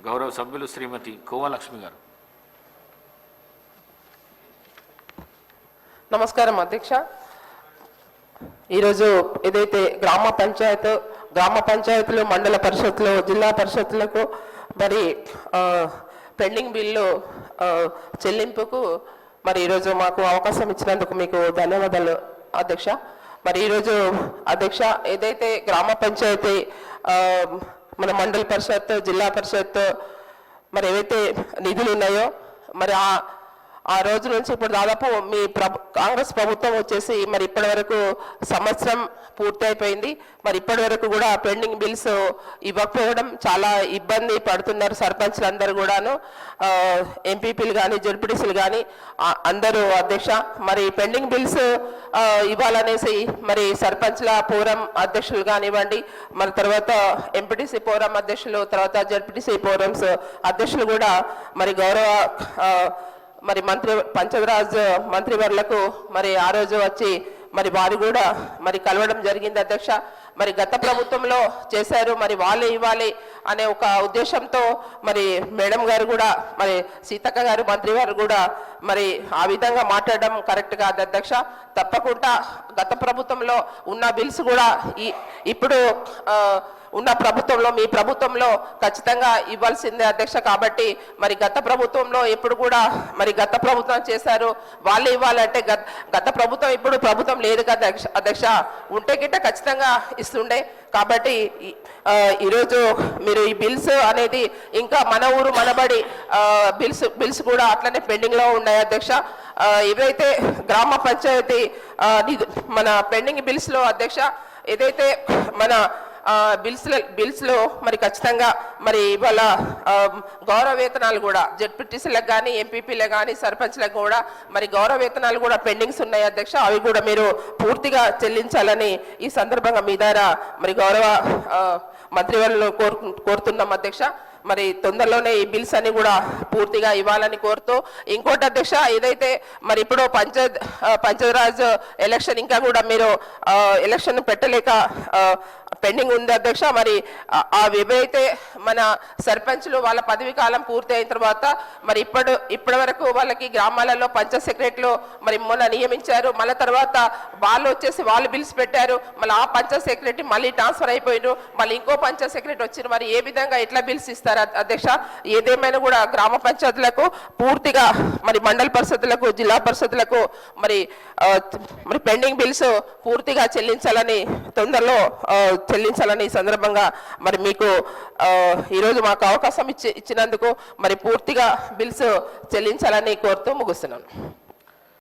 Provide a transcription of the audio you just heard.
గౌరవ సభ్యులు శ్రీమతి కోవలక్ష్మి గారు. నమస్కారం అధ్యక్ష. ఈరోజు ఏదైతే గ్రామ పంచాయతీలు, మండల పరిషత్లు, జిల్లా పరిషత్లకు మరి పెండింగ్ బిల్లు చెల్లింపుకు మరి ఈరోజు మాకు అవకాశం ఇచ్చినందుకు మీకు ధన్యవాదాలు అధ్యక్ష. మరి ఈరోజు అధ్యక్ష ఏదైతే గ్రామ పంచాయతీ, మన మండల పరిషత్, జిల్లా పరిషత్ మరి ఏవైతే నిధులు ఉన్నాయో మరి ఆ రోజు నుంచి ఇప్పుడు దాదాపు మీ కాంగ్రెస్ ప్రభుత్వం వచ్చేసి మరి ఇప్పటి వరకు సంవత్సరం పూర్తి అయిపోయింది. మరి ఇప్పటి వరకు కూడా పెండింగ్ బిల్స్ ఇవ్వకపోవడం చాలా ఇబ్బంది పడుతున్నారు సర్పంచ్లు అందరూ కూడాను, ఎంపీపీలు కానీ జడ్పీటీసీలు కానీ అందరూ అధ్యక్ష. మరి పెండింగ్ బిల్స్ ఇవ్వాలనేసి మరి సర్పంచ్ల ఫోరం అధ్యక్షులు కానివ్వండి, మరి తర్వాత ఎంపీటీసీ ఫోరం అధ్యక్షులు, తర్వాత జడ్పీటీసీ ఫోరమ్స్ అధ్యక్షులు కూడా మరి గౌరవ మరి పంచాయతీరాజ్ మంత్రివర్లకు మరి ఆ రోజు వచ్చి మరి వారు కూడా మరి కలవడం జరిగింది అధ్యక్ష. మరి గత ప్రభుత్వంలో చేశారు, మరి వాళ్ళే ఇవ్వాలి అనే ఒక ఉద్దేశంతో మరి మేడం గారు కూడా, మరి సీతక్క గారు మంత్రివారు కూడా మరి ఆ విధంగా మాట్లాడడం కరెక్ట్ కాదు అధ్యక్ష. తప్పకుండా గత ప్రభుత్వంలో ఉన్న బిల్స్ కూడా ఇప్పుడు ఉన్న ప్రభుత్వంలో, మీ ప్రభుత్వంలో ఖచ్చితంగా ఇవ్వాల్సిందే అధ్యక్ష. కాబట్టి మరి గత ప్రభుత్వంలో ఎప్పుడు కూడా మరి గత ప్రభుత్వం చేశారు, వాళ్ళే ఇవ్వాలంటే గత ప్రభుత్వం ఇప్పుడు ప్రభుత్వం లేదు కదా అధ్యక్ష, ఉంటే గిట్ట ఖచ్చితంగా ఇస్తుండే. కాబట్టి ఈరోజు మీరు ఈ బిల్స్ అనేది ఇంకా మన ఊరు మనబడి బిల్స్ కూడా అట్లనే పెండింగ్లో ఉన్నాయి అధ్యక్ష. ఏవైతే గ్రామ పంచాయతీ మన పెండింగ్ బిల్స్లో అధ్యక్ష, ఏదైతే మన బిల్స్లో మరి ఖచ్చితంగా మరి ఇవాళ గౌరవ వేతనాలు కూడా జడ్పీటీసీలకు కానీ, ఎంపీపీలకు కానీ, సర్పంచ్లకు కూడా మరి గౌరవ వేతనాలు కూడా పెండింగ్స్ ఉన్నాయి అధ్యక్ష. అవి కూడా మీరు పూర్తిగా చెల్లించాలని ఈ సందర్భంగా మీ ద్వారా మరి గౌరవ మంత్రివర్యులను కోరుతున్నాం అధ్యక్ష. మరి తొందరలోనే ఈ బిల్స్ అన్ని కూడా పూర్తిగా ఇవ్వాలని కోరుతూ, ఇంకోటి అధ్యక్ష ఏదైతే మరి ఇప్పుడు పంచాయతీరాజ్ ఎలక్షన్ ఇంకా కూడా మీరు ఎలక్షన్ పెట్టలేక పెండింగ్ ఉంది అధ్యక్ష. మరి ఏవైతే మన సర్పంచ్లు వాళ్ళ పదవి కాలం పూర్తి అయిన తర్వాత మరి ఇప్పటి వరకు వాళ్ళకి గ్రామాలలో పంచాయత్ సెక్రటరీలు మరి మొన్న నియమించారు, మళ్ళీ తర్వాత వాళ్ళు వచ్చేసి వాళ్ళు బిల్స్ పెట్టారు, మళ్ళీ ఆ పంచాయత్ సెక్రటరీ మళ్ళీ ట్రాన్స్ఫర్ అయిపోయారు, మళ్ళీ ఇంకో పంచాయత్ సెక్రటరీ వచ్చారు. మరి ఏ విధంగా ఎట్లా బిల్స్ ఇస్తారు అధ్యక్ష? ఏదేమైనా కూడా గ్రామ పంచాయతీలకు పూర్తిగా మరి మండల పరిషత్తులకు, జిల్లా పరిషత్తులకు మరి పెండింగ్ బిల్స్ పూర్తిగా చెల్లించాలని, తొందరలో చెల్లించాలని ఈ సందర్భంగా మరి మీకు ఈరోజు మాకు అవకాశం ఇచ్చినందుకు మరి పూర్తిగా బిల్స్ చెల్లించాలని కోరుతూ ముగిస్తున్నాను.